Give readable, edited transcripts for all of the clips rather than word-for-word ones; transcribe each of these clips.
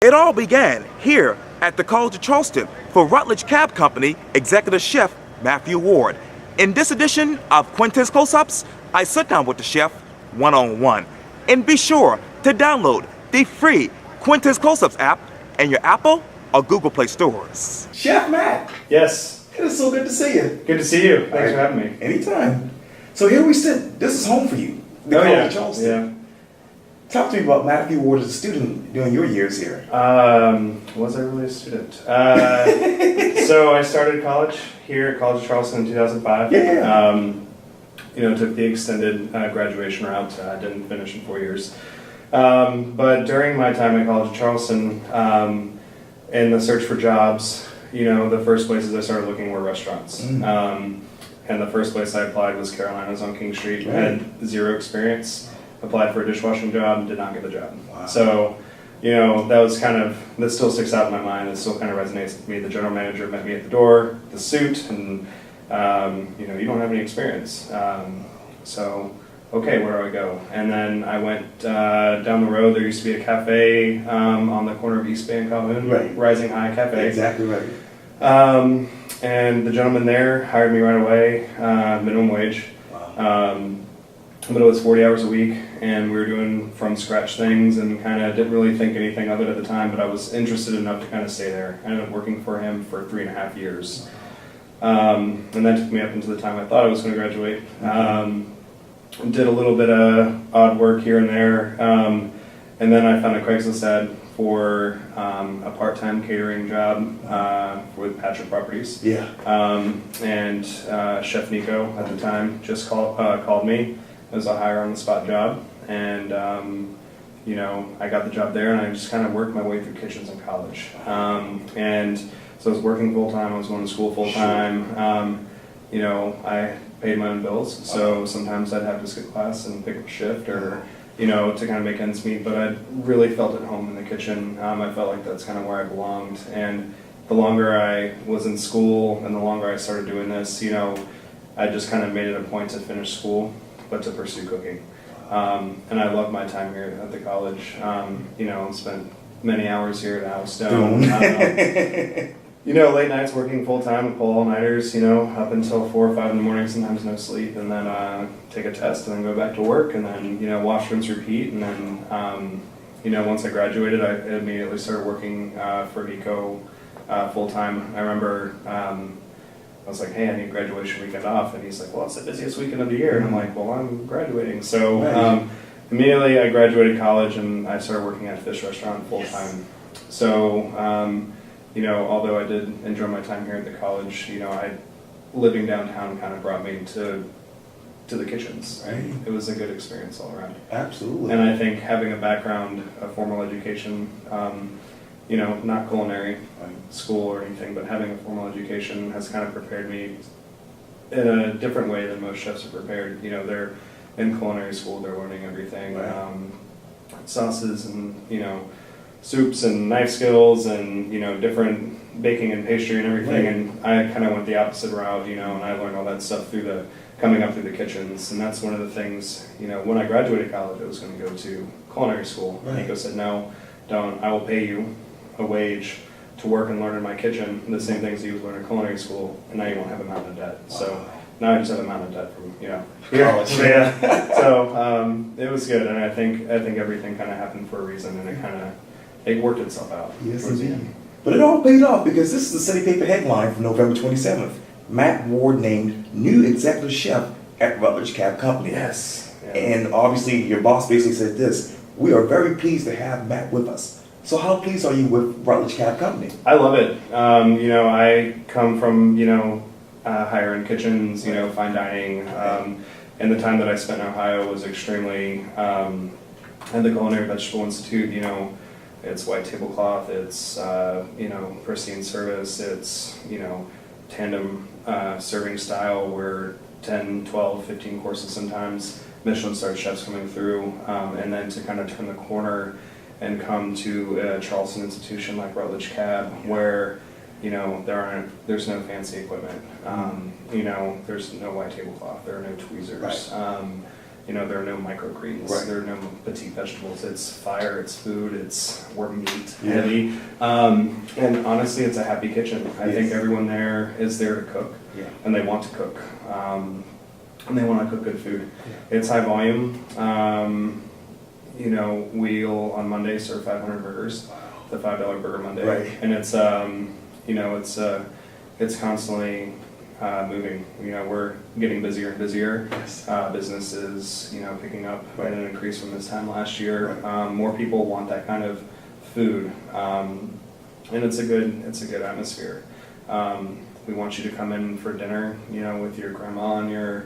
It all began here at the College of Charleston for Rutledge Cab Company Executive Chef Matthew Ward. In this edition of Quintin's Close-Ups, I sit down with the chef one-on-one. And be sure to download the free Quintin's Close-Ups app in your Apple or Google Play stores. Chef Matt. Yes. It is so good to see you. Good to see you. Thanks for having me. Anytime. So here we sit. This is home for you. The College of Charleston. Yeah. Talk to me about Matthew Ward as a student during your years here. Was I really a student? So I started college here at College of Charleston in 2005. Yeah. Took the extended graduation route. Didn't finish in 4 years. But during my time at College of Charleston, in the search for jobs, the first places I started looking were restaurants. And the first place I applied was Carolina's on King Street. Right. Had zero experience. Applied for a dishwashing job, did not get the job. Wow. So, that still sticks out in my mind. It still kind of resonates with me. The general manager met me at the door, the suit, and you don't have any experience. Okay, where do I go? And then I went down the road. There used to be a cafe on the corner of East Bay and Calhoun, Right. Rising High Cafe. Exactly right. And the gentleman there hired me right away, minimum wage. Wow. But it was 40 hours a week, and we were doing from scratch things, and kind of didn't really think anything of it at the time, but I was interested enough to kind of stay there. I ended up working for him for 3.5 years. And that took me up until the time I thought I was going to graduate. Did a little bit of odd work here and there, and then I found a Craigslist ad for a part-time catering job with Patrick Properties. Yeah. And Chef Nico at the time just called me. It was a hire on the spot job, and I got the job there, and I just kind of worked my way through kitchens in college. And so I was working full time. I was going to school full time. I paid my own bills, so sometimes I'd have to skip class and pick up a shift, or to kind of make ends meet. But I really felt at home in the kitchen. I felt like that's kind of where I belonged. And the longer I was in school, and the longer I started doing this, I just kind of made it a point to finish school, but to pursue cooking. And I loved my time here at the college. Spent many hours here at Housestone. Late nights working full time with all-nighters, up until 4 or 5 in the morning, sometimes no sleep, and then take a test and then go back to work, and then, wash, rinse, repeat. And then, once I graduated, I immediately started working for Nico full time. I remember I was like, hey, I need graduation weekend off. And he's like, well, it's the busiest weekend of the year. And I'm like, well, I'm graduating. So immediately I graduated college, and I started working at a fish restaurant full time. So, although I did enjoy my time here at the college, living downtown kind of brought me to the kitchens. Right. It was a good experience all around. Absolutely. And I think having a background, a formal education, not culinary school or anything, but having a formal education has kind of prepared me in a different way than most chefs are prepared. They're in culinary school, they're learning everything, sauces and, soups and knife skills and, different baking and pastry and everything. Right. And I kind of went the opposite route, and I learned all that stuff coming up through the kitchens. And that's one of the things, when I graduated college, I was going to go to culinary school. Right. Nico said, no, don't. I will pay you a wage to work and learn in my kitchen, the same things he was learning in culinary school, and now you won't have a mountain of debt. Wow. So now I just have a mountain of debt from college. Yeah. So it was good, and I think everything kind of happened for a reason, and it worked itself out. Yes, indeed. But it all paid off, because this is the City Paper headline from November 27th. Matt Ward named new executive chef at Rutledge Cab Company. Yes. Yeah. And obviously your boss basically said this: we are very pleased to have Matt with us. So how pleased are you with Rutledge Cab Company? I love it. I come from, higher end kitchens, fine dining. And the time that I spent in Ohio was extremely, at the Culinary Vegetable Institute, it's white tablecloth, it's, pristine service, it's, tandem serving style where 10, 12, 15 courses sometimes, Michelin-starred chefs coming through, and then to kind of turn the corner and come to a Charleston institution like Rutledge Cab, where there's no fancy equipment. There's no white tablecloth, there are no tweezers. Right. there are no microgreens, Right. there are no petite vegetables. It's fire, it's food, we're meat, Yeah. heavy. And honestly, it's a happy kitchen. I think everyone there is there to cook, and they want to cook. And they want to cook good food. It's high volume. We'll on Monday serve 500 burgers, the $5 Burger Monday, Right. and it's constantly moving. We're getting busier and busier. Yes. Business is picking up Right. at an increase from this time last year. Right. More people want that kind of food, and it's a good atmosphere. We want you to come in for dinner, with your grandma and your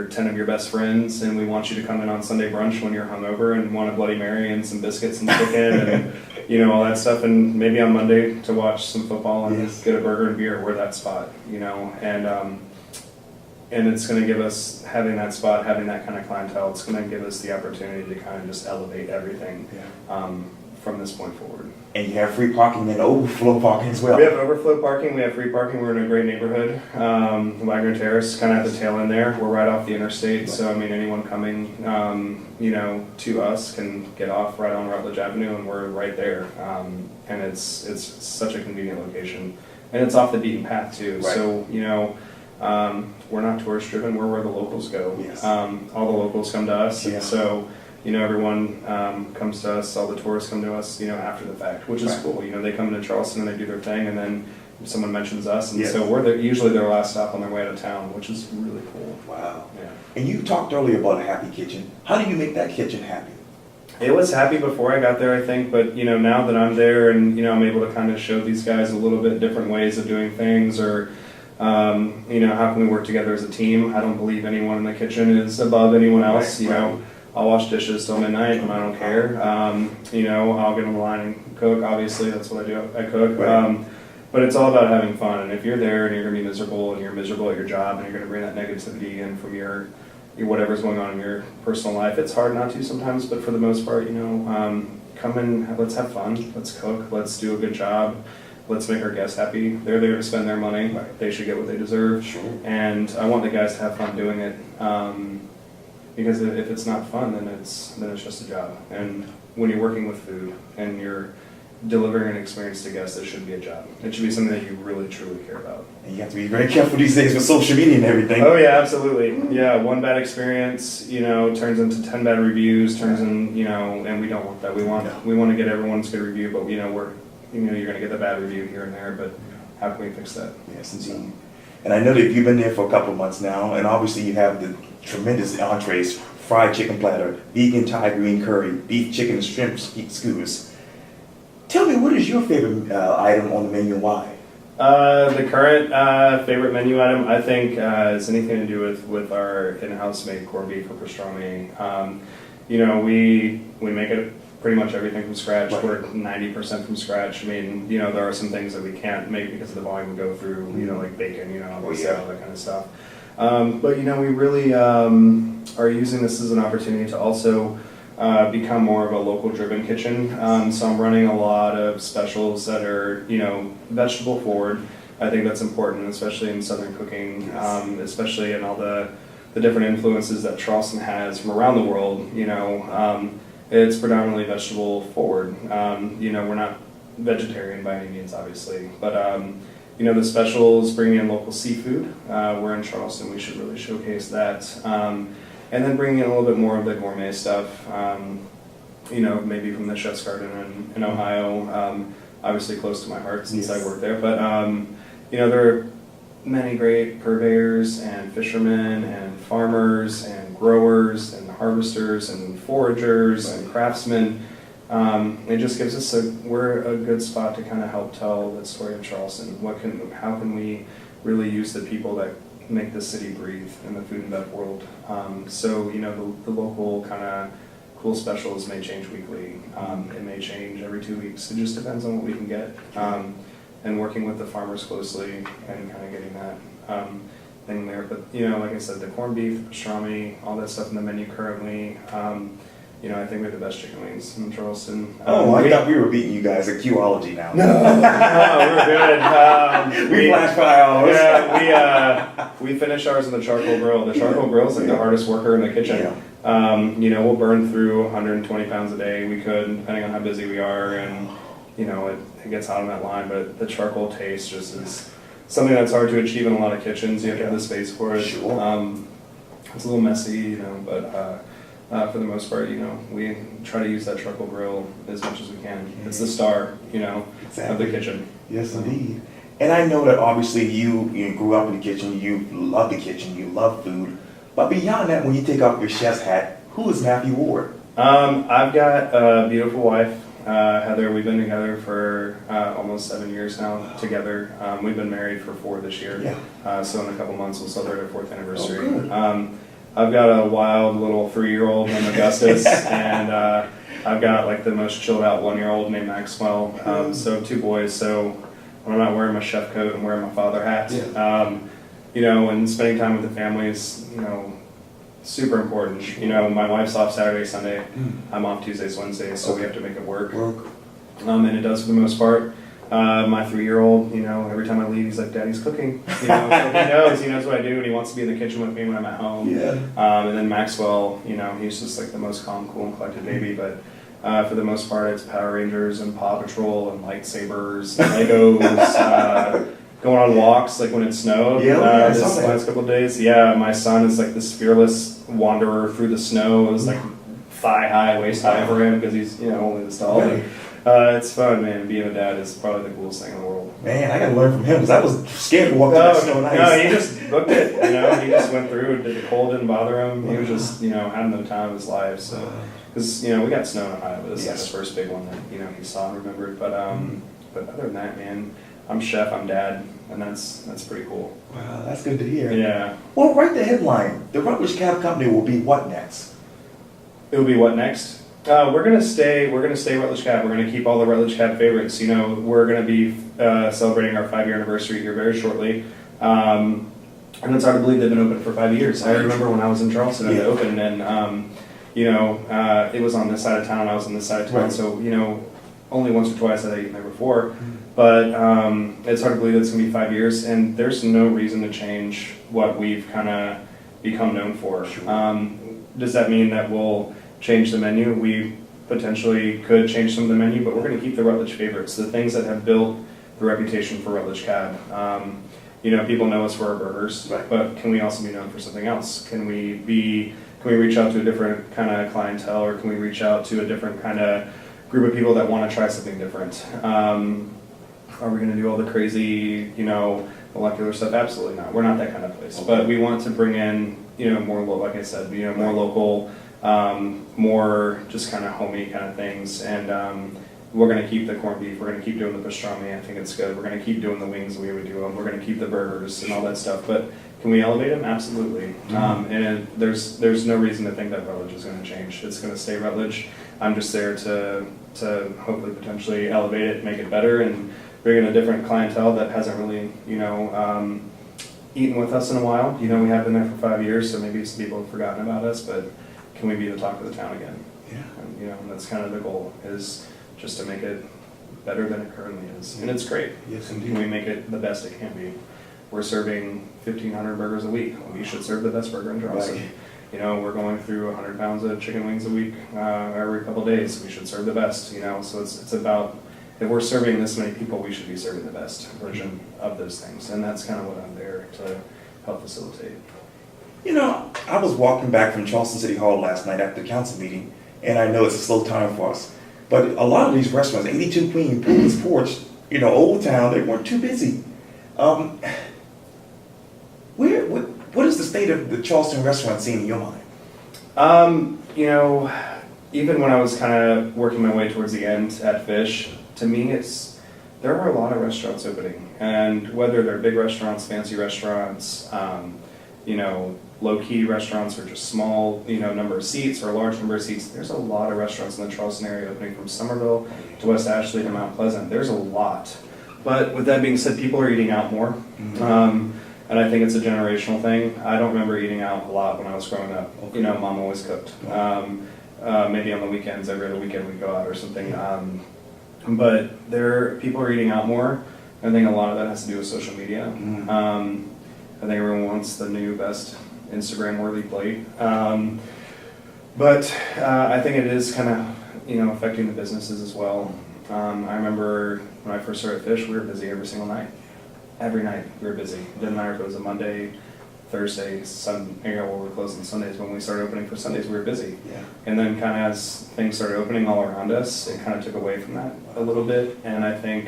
10 of your best friends, and we want you to come in on Sunday brunch when you're hungover and want a Bloody Mary and some biscuits and chicken and all that stuff, and maybe on Monday to watch some football and get a burger and beer. We're that spot, and it's going to give us, having that spot, having that kind of clientele, it's going to give us the opportunity to kind of just elevate everything from this point forward. And you have free parking and overflow parking as well. We have overflow parking, we have free parking, we're in a great neighborhood. Wagner Terrace, kind of at the tail end there. We're right off the interstate, so anyone coming, to us can get off right on Rutledge Avenue, and we're right there. And it's such a convenient location. And it's off the beaten path too, Right. So, we're not tourist driven, we're where the locals go. Yes. All the locals come to us, Yeah. and so everyone comes to us, all the tourists come to us, after the fact, which is Right. cool. They come to Charleston and they do their thing, and then someone mentions us, and Yes. so we're usually their last stop on their way out of town, which is really cool. Wow. Yeah. And you talked earlier about a happy kitchen. How do you make that kitchen happy? It was happy before I got there, I think, but now that I'm there and I'm able to kind of show these guys a little bit different ways of doing things, or how can we work together as a team? I don't believe anyone in the kitchen is above anyone else. Right. I'll wash dishes till midnight, and I don't care. I'll get on the line and cook. Obviously, that's what I do. I cook. Right. But it's all about having fun. And if you're there and you're gonna be miserable and you're miserable at your job and you're gonna bring that negativity in from your whatever's going on in your personal life, it's hard not to sometimes. But for the most part, come in. Let's have fun. Let's cook. Let's do a good job. Let's make our guests happy. They're there to spend their money. Right. They should get what they deserve. Sure. And I want the guys to have fun doing it. Because if it's not fun, then it's just a job. And when you're working with food and you're delivering an experience to guests, it should be a job. It should be something that you really truly care about. And you have to be very careful these days with social media and everything. Oh yeah, absolutely. Yeah, one bad experience, turns into 10 bad reviews, and we don't want that. We want to get everyone's good review, but you're going to get the bad review here and there. But how can we fix that? Yes, indeed. And I know that you've been there for a couple of months now, and obviously you have the tremendous entrees: fried chicken platter, vegan Thai green curry, beef, chicken, and shrimp skewers. Tell me, what is your favorite item on the menu and why? The current favorite menu item, I think, is anything to do with our in-house made corned beef or pastrami. We make it pretty much everything from scratch. Right. We're 90% from scratch. I mean, there are some things that we can't make because of the volume we go through, like bacon, obviously, all that kind of stuff. But, we really are using this as an opportunity to also become more of a local-driven kitchen. So I'm running a lot of specials that are, vegetable forward. I think that's important, especially in Southern cooking, especially in all the different influences that Charleston has from around the world. It's predominantly vegetable forward. We're not vegetarian by any means, obviously, but the specials bring in local seafood. We're in Charleston, we should really showcase that. And then bringing in a little bit more of the gourmet stuff, maybe from the Chef's Garden in Ohio, obviously close to my heart since I work there. But, there are many great purveyors and fishermen and farmers and growers and harvesters and foragers and craftsmen. It just gives us we're a good spot to kind of help tell the story of Charleston. How can we really use the people that make the city breathe in the food and bev world? So the local kind of cool specials may change weekly. It may change every 2 weeks. It just depends on what we can get. And working with the farmers closely and kind of getting that thing there. But like I said, the corned beef, the pastrami, all that stuff in the menu currently. I think we have the best chicken wings in Charleston. I thought we were beating you guys at Qology now. No, we're good. We flash by ours. We finish ours on the charcoal grill. The charcoal grill is like the hardest worker in the kitchen. We'll burn through 120 pounds a day. We could, depending on how busy we are, and it gets hot on that line. But the charcoal taste just is something that's hard to achieve in a lot of kitchens. You have to have the space for it. Sure. It's a little messy, but for the most part, we try to use that charcoal grill as much as we can. It's the star, of the kitchen. Yes, indeed. And I know that obviously you grew up in the kitchen, you love the kitchen, you love food. But beyond that, when you take off your chef's hat, who is Matthew Ward? I've got a beautiful wife, Heather. We've been together for almost 7 years now together. We've been married for 4 this year. Yeah. So in a couple months we'll celebrate our 4th anniversary. Oh, good. I've got a wild little 3-year-old named Augustus, and I've got like the most chilled out 1-year-old named Maxwell. So 2 boys. So when I'm not wearing my chef coat, I'm wearing my father hat. Yeah. And spending time with the family is, super important. My wife's off Saturday, Sunday. I'm off Tuesdays, Wednesdays, so we have to make it work. And it does for the most part. My 3-year-old, every time I leave, he's like, "Daddy's cooking." So he knows what I do, and he wants to be in the kitchen with me when I'm at home. Yeah. And then Maxwell, he's just like the most calm, cool, and collected baby. But for the most part, it's Power Rangers and Paw Patrol and lightsabers, and Legos. Going on walks, like when it snowed this last couple of days. Yeah, my son is like this fearless wanderer through the snow. It was like thigh high, waist high for him because he's only this tall. Right. It's fun, man. Being a dad is probably the coolest thing in the world. Man, I gotta learn from him because I was scared to walk through that snow and ice. No, he just booked it. He just went through. The cold didn't bother him. He was just having the time of his life. So because we got snow in Ohio, but this is the first big one that he saw and remembered. But other than that, man, I'm chef, I'm dad, and that's pretty cool. Wow, that's good to hear. Yeah. Well, write the headline. The Rutledge Cab Company will be what next? It will be what next? We're gonna stay Rutledge Cab. We're gonna keep all the Rutledge Cab favorites. We're gonna be celebrating our 5-year anniversary here very shortly. And it's hard to believe they've been open for 5 years. I remember when I was in Charleston and they opened, and it was on this side of town. I was on this side of town, Right. so only once or twice had I eaten there before. But it's hard to believe it's going to be 5 years, and there's no reason to change what we've kind of become known for. Sure. Does that mean that we'll change the menu? We potentially could change some of the menu, but we're going to keep the Rutledge favorites, the things that have built the reputation for Rutledge Cab. People know us for our burgers, Right. but can we also be known for something else? Can we reach out to a different kind of clientele, or can we reach out to a different kind of group of people that want to try something different? Are we going to do all the crazy, molecular stuff? Absolutely not. We're not that kind of place. Okay. But we want to bring in, more, like I said, more local, more just kind of homey kind of things. And we're going to keep the corned beef. We're going to keep doing the pastrami. I think it's good. We're going to keep doing the wings the way we do them. We're going to keep the burgers and all that stuff. But can we elevate them? Absolutely. And there's no reason to think that Rutledge is going to change. It's going to stay Rutledge. I'm just there to hopefully potentially elevate it, make it better, and bring in a different clientele that hasn't really, eaten with us in a while. We have been there for 5 years, so maybe some people have forgotten about us, but can we be the talk of the town again? Yeah. And that's kind of the goal, is just to make it better than it currently is. And it's great. Yes, indeed. Can we make it the best it can be? We're serving 1,500 burgers a week. We should serve the best burger in Charleston. Right. We're going through 100 pounds of chicken wings a week every couple of days. We should serve the best, so it's about, if we're serving this many people, we should be serving the best version of those things. And that's kind of what I'm there to help facilitate. I was walking back from Charleston City Hall last night after the council meeting, and I know it's a slow time for us, but a lot of these restaurants, 82 Queen, Pullman's Porch, Old Town, they weren't too busy. What is the state of the Charleston restaurant scene in your mind? Even when I was kind of working my way towards the end at Fish, to me there are a lot of restaurants opening, and whether they're big restaurants, fancy restaurants, low-key restaurants, or just small, number of seats or a large number of seats, there's a lot of restaurants in the Charleston area opening, from Somerville to West Ashley to Mount Pleasant. There's a lot. But with that being said, people are eating out more. Mm-hmm. And I think it's a generational thing. I don't remember eating out a lot when I was growing up. Okay. Mom always cooked. Maybe on the weekends, every other weekend we'd go out or something. But people are eating out more. I think a lot of that has to do with social media. Mm-hmm. I think everyone wants the new best Instagram-worthy plate. But I think it is kind of, affecting the businesses as well. I remember when I first started Fish, we were busy every single night. Every night we were busy. It didn't matter if it was a Monday, Thursday, Sunday, we were closed on Sundays. When we started opening for Sundays, we were busy. Yeah. And then kind of as things started opening all around us, it kind of took away from that a little bit. And I think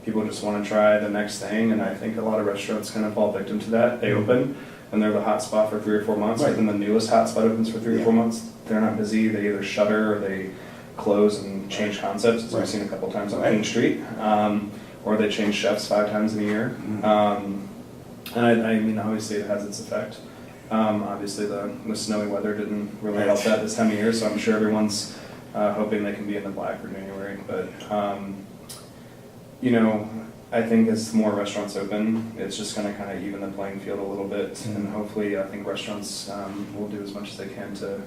people just want to try the next thing. And I think a lot of restaurants kind of fall victim to that. They open and they're the hot spot for 3 or 4 months. Right. But then the newest hot spot opens for 3 or 4 months. They're not busy. They either shutter or they close and change concepts, as we've seen a couple times on Main Street. Or they change chefs 5 times in a year. And I mean, obviously it has its effect. Obviously the snowy weather didn't really help that this time of year, so I'm sure everyone's hoping they can be in the black for January. But, I think as more restaurants open, it's just going to kind of even the playing field a little bit. And hopefully I think restaurants will do as much as they can to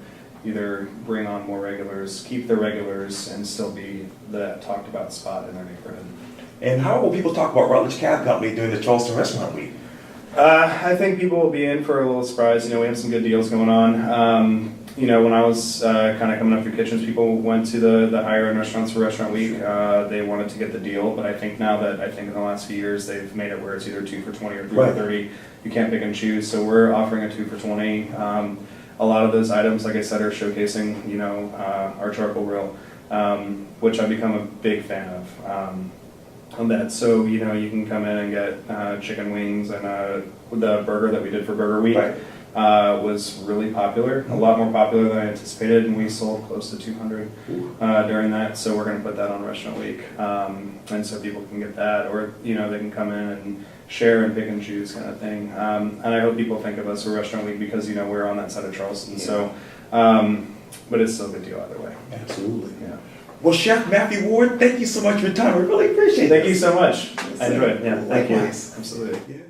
either bring on more regulars, keep their regulars, and still be that talked about spot in their neighborhood. And how will people talk about Rutledge Cab Company during the Charleston Restaurant Week? I think people will be in for a little surprise. We have some good deals going on. When I was kind of coming up through kitchens, people went to the higher end restaurants for Restaurant Week. They wanted to get the deal, but I think now that in the last few years they've made it where it's either 2 for $20 or 3 for $30. You can't pick and choose. So we're offering a 2 for $20. A lot of those items, like I said, are showcasing our charcoal grill, which I've become a big fan of. On that, so you can come in and get chicken wings, and the burger that we did for Burger Week was really popular, a lot more popular than I anticipated, and we sold close to 200 during that. So we're going to put that on Restaurant Week, and so people can get that, or they can come in and share and pick and choose kind of thing. And I hope people think of us for Restaurant Week because we're on that side of Charleston. So, but it's still a good deal either way. Absolutely. Yeah. Well, Chef Matthew Ward, thank you so much for your time. I really appreciate it. Thank you so much. I enjoyed it. Yeah, thank you. Likewise. Absolutely. Yeah.